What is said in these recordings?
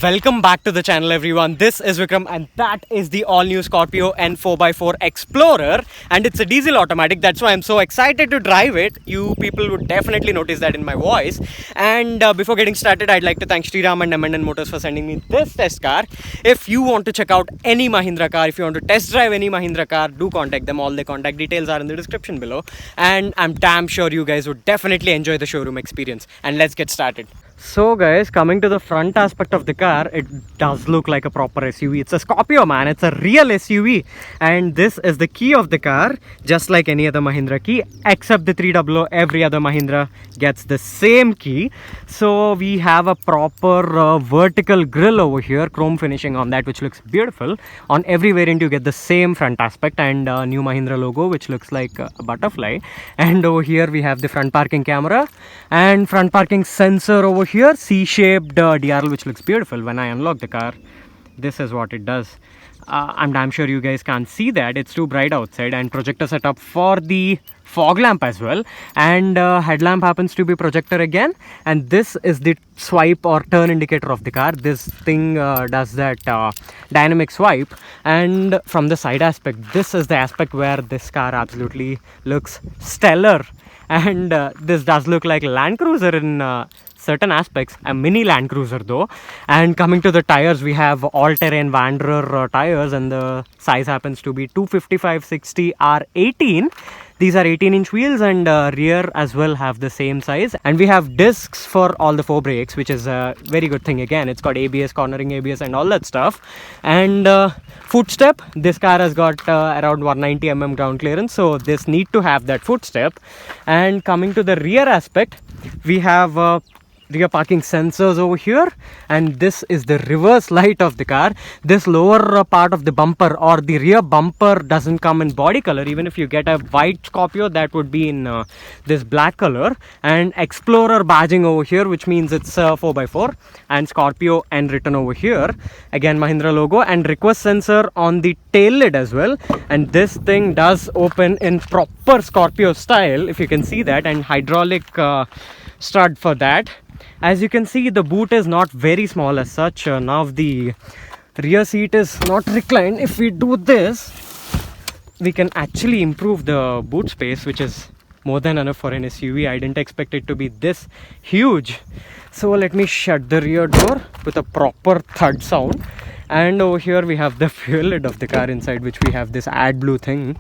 Welcome back to the channel, everyone. This is Vikram and that is the all-new Scorpio N4x4 Explorer, and it's a diesel automatic. That's why I'm so excited to drive it. You people would definitely notice that in my voice. And before getting started, I'd like to thank Sriram and M&N Motors for sending me this test car. If you want to check out any Mahindra car, if you want to test drive any Mahindra car, do contact them. All the contact details are in the description below. And I'm damn sure you guys would definitely enjoy the showroom experience. And let's get started. So guys, coming to the front aspect of the car, it does look like a proper SUV. It's a Scorpio, man. It's a real SUV. And this is the key of the car, just like any other Mahindra key, except the 300. Every other Mahindra gets the same key. So we have a proper vertical grille over here, chrome finishing on that, which looks beautiful. On every variant you get the same front aspect and new Mahindra logo, which looks like a butterfly. And over here we have the front parking camera and front parking sensor over here, C-shaped DRL, which looks beautiful. When I unlock the car, this is what it does. I'm damn sure you guys can't see that, it's too bright outside. And projector setup for the fog lamp as well, and headlamp happens to be projector again. And this is the swipe or turn indicator of the car. This thing does that dynamic swipe. And from the side aspect, this is the aspect where this car absolutely looks stellar. And this does look like Land Cruiser in certain aspects, a mini Land Cruiser though. And coming to the tires, we have all-terrain Wanderer tires, and the size happens to be 255/60 R18. These are 18-inch wheels, and rear as well have the same size. And we have discs for all the 4 brakes, which is a very good thing. Again, it's got ABS, cornering ABS and all that stuff. And footstep, this car has got around 190 mm ground clearance, so this need to have that footstep. And coming to the rear aspect, we have rear parking sensors over here, and this is the reverse light of the car. This lower part of the bumper or the rear bumper doesn't come in body color. Even if you get a white Scorpio, that would be in this black color. And Explorer badging over here, which means it's 4x4, and Scorpio N written over here. Again, Mahindra logo, and request sensor on the tail lid as well. And this thing does open in proper Scorpio style, if you can see that, and hydraulic stud for that. As you can see, the boot is not very small as such. Now the rear seat is not reclined. If we do this, we can actually improve the boot space, which is more than enough for an SUV. I didn't expect it to be this huge. So let me shut the rear door with a proper thud sound. And over here we have the fuel lid of the car inside, which we have this AdBlue thing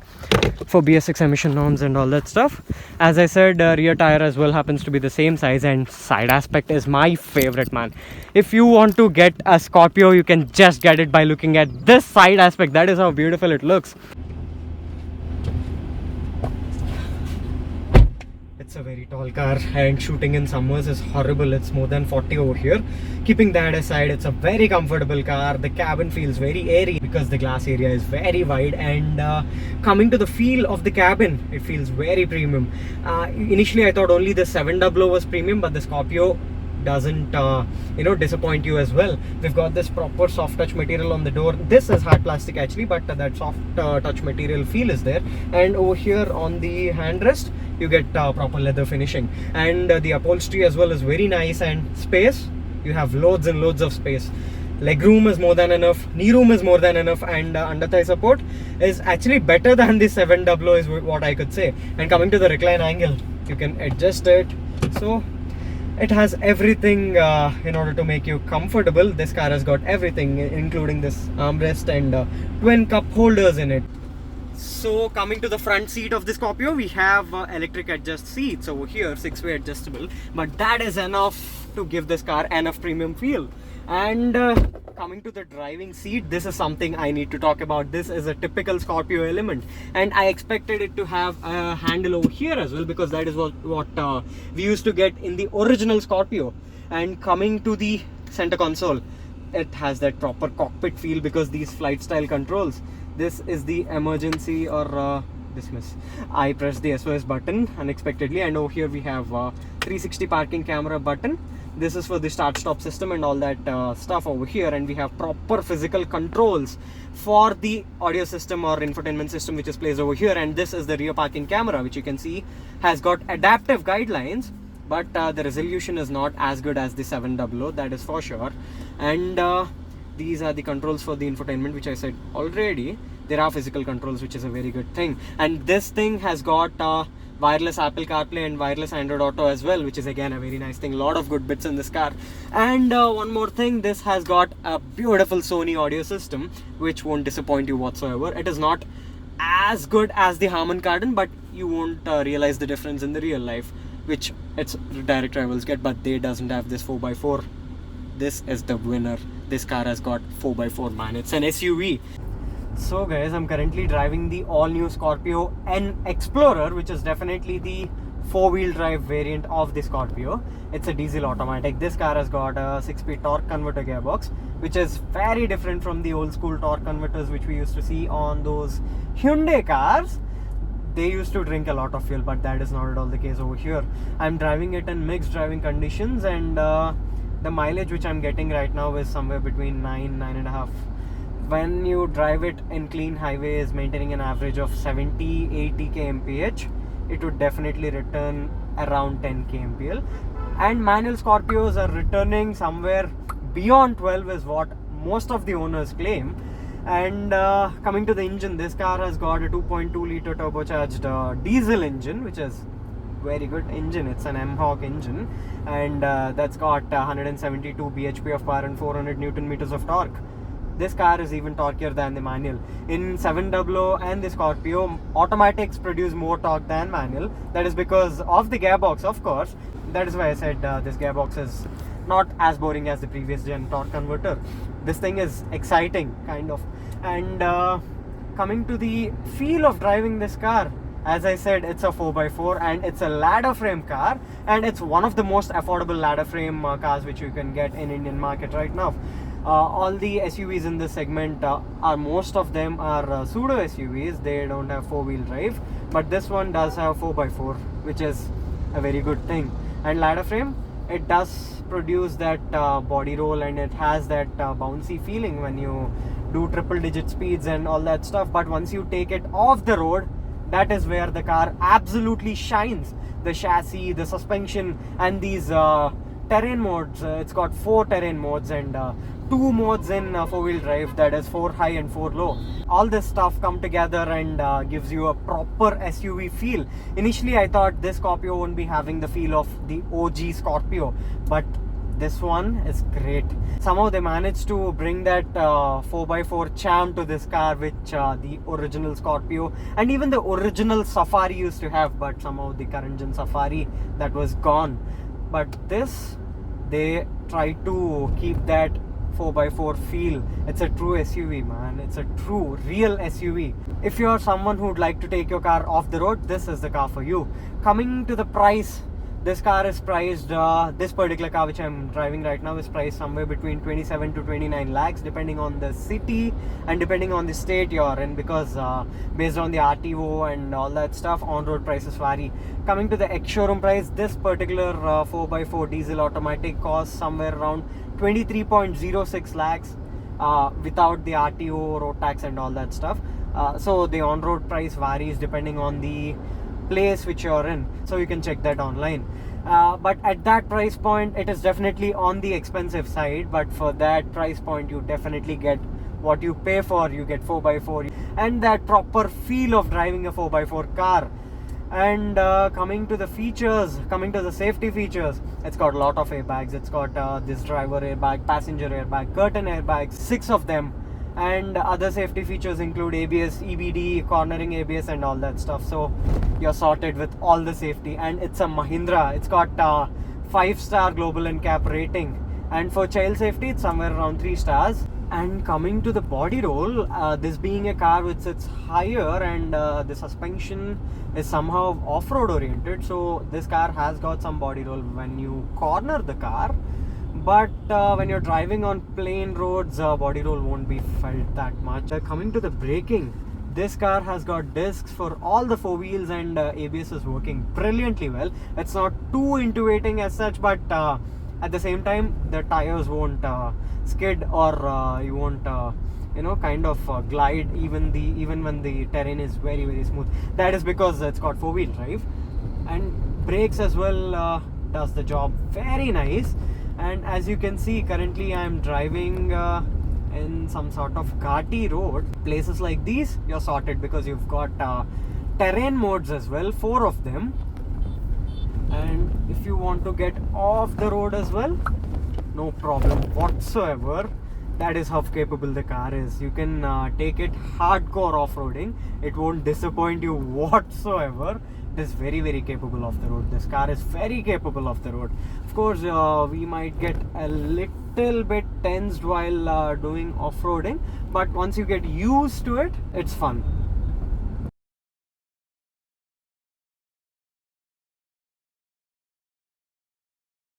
for BS6 emission norms and all that stuff. As I said, rear tire as well happens to be the same size, and side aspect is my favorite, man. If you want to get a Scorpio, you can just get it by looking at this side aspect. That is how beautiful it looks. It's a very tall car, and shooting in summers is horrible. It's more than 40 over here. Keeping that aside, it's a very comfortable car. The cabin feels very airy because the glass area is very wide. And coming to the feel of the cabin, it feels very premium. Initially I thought only the 700 was premium, but the Scorpio doesn't disappoint you as well. We've got this proper soft touch material on the door. This is hard plastic actually, but that soft touch material feel is there. And over here on the handrest, you get proper leather finishing. And the upholstery as well is very nice. And space, you have loads and loads of space. Legroom is more than enough, knee room is more than enough, and under thigh support is actually better than the 700 is what I could say. And coming to the recline angle, you can adjust it, so it has everything in order to make you comfortable. This car has got everything, including this armrest and twin cup holders in it. So coming to the front seat of the Scorpio, we have electric adjust seats over here, 6-way adjustable, but that is enough to give this car enough premium feel. And coming to the driving seat, this is something I need to talk about. This is a typical Scorpio element, and I expected it to have a handle over here as well, because that is what we used to get in the original Scorpio. And coming to the center console, it has that proper cockpit feel because these flight style controls. This is the emergency or dismiss. I pressed the SOS button unexpectedly, and over here we have 360 parking camera button. This is for the start stop system and all that stuff over here. And we have proper physical controls for the audio system or infotainment system, which is placed over here. And this is the rear parking camera, which you can see has got adaptive guidelines. but the resolution is not as good as the 700, that is for sure. And these are the controls for the infotainment, which I said already. There are physical controls, which is a very good thing. And this thing has got wireless Apple CarPlay and wireless Android Auto as well, which is again a very nice thing. Lot of good bits in this car. And one more thing, this has got a beautiful Sony audio system, which won't disappoint you whatsoever. It is not as good as the Harman Kardon, but you won't realize the difference in the real life, which its direct rivals get, but they doesn't have this 4x4. This is the winner. This car has got 4x4, man. It's an SUV. So guys, I'm currently driving the all-new Scorpio N Explorer, which is definitely the four-wheel drive variant of the Scorpio. It's a diesel automatic. This car has got a 6-speed torque converter gearbox, which is very different from the old school torque converters which we used to see on those Hyundai cars. They used to drink a lot of fuel, but that is not at all the case over here. I'm driving it in mixed driving conditions, and the mileage which I'm getting right now is somewhere between 9.5. When you drive it in clean highways, maintaining an average of 70-80 kmph, it would definitely return around 10 kmpl. And manual Scorpios are returning somewhere beyond 12 is what most of the owners claim. And coming to the engine, this car has got a 2.2 liter turbocharged diesel engine, which is very good engine. It's an M-Hawk engine, and that's got 172 bhp of power and 400 newton meters of torque. This car is even torquier than the manual. In 700 and the Scorpio, automatics produce more torque than manual. That is because of the gearbox, of course. That is why I said this gearbox is not as boring as the previous gen torque converter. This thing is exciting, kind of. And coming to the feel of driving this car, as I said, it's a 4x4 and it's a ladder frame car, and it's one of the most affordable ladder frame cars which you can get in Indian market right now. All the SUVs in this segment most of them are pseudo SUVs. They don't have four-wheel drive, but this one does have 4x4, which is a very good thing. And ladder frame, it does produce that body roll, and it has that bouncy feeling when you do triple digit speeds and all that stuff. But once you take it off the road, that is where the car absolutely shines. The chassis, the suspension, and these terrain modes. It's got 4 terrain modes and 2 modes in 4-wheel drive, that is 4 high and 4 low. All this stuff come together and gives you a proper SUV feel. Initially I thought this Scorpio won't be having the feel of the OG Scorpio, but this one is great. Somehow they managed to bring that 4x4 charm to this car, which the original Scorpio and even the original Safari used to have, but somehow the current gen Safari, that was gone. But this, they try to keep that 4x4 feel. It's a true SUV, man. It's a true, real SUV. If you're someone who'd like to take your car off the road, this is the car for you. Coming to the price, this car is priced, this particular car which I'm driving right now is priced somewhere between 27 to 29 lakhs depending on the city and depending on the state you're in, because based on the RTO and all that stuff, on-road prices vary. Coming to the ex-showroom price, this particular 4x4 diesel automatic costs somewhere around 23.06 lakhs without the RTO, road tax and all that stuff. So the on-road price varies depending on the place which you're in, so you can check that online. But at that price point, it is definitely on the expensive side, but for that price point you definitely get what you pay for. You get 4x4 and that proper feel of driving a 4x4 car. And coming to the features, coming to the safety features, it's got a lot of airbags. It's got this driver airbag, passenger airbag, curtain airbags, 6 of them. And other safety features include ABS, EBD, cornering ABS and all that stuff. So you're sorted with all the safety. And it's a Mahindra. It's got 5-star global NCAP rating. And for child safety, it's somewhere around 3 stars. And coming to the body roll, this being a car which sits higher and the suspension is somehow off-road oriented. So this car has got some body roll when you corner the car. But when you're driving on plain roads, body roll won't be felt that much. Coming to the braking, this car has got discs for all the 4 wheels and ABS is working brilliantly well. It's not too intuiting as such, but at the same time the tires won't skid or you won't kind of glide even when the terrain is very, very smooth. That is because it's got 4-wheel drive. And brakes as well, does the job very nice. And as you can see, currently I'm driving in some sort of ghati road. Places like these, you're sorted because you've got terrain modes as well, 4 of them. And if you want to get off the road as well, no problem whatsoever. That is how capable the car is. You can take it hardcore off-roading. It won't disappoint you whatsoever. It is very, very capable of the road. This car is very capable of the road. Of course, we might get a little bit tensed while doing off-roading, but once you get used to it, it's fun.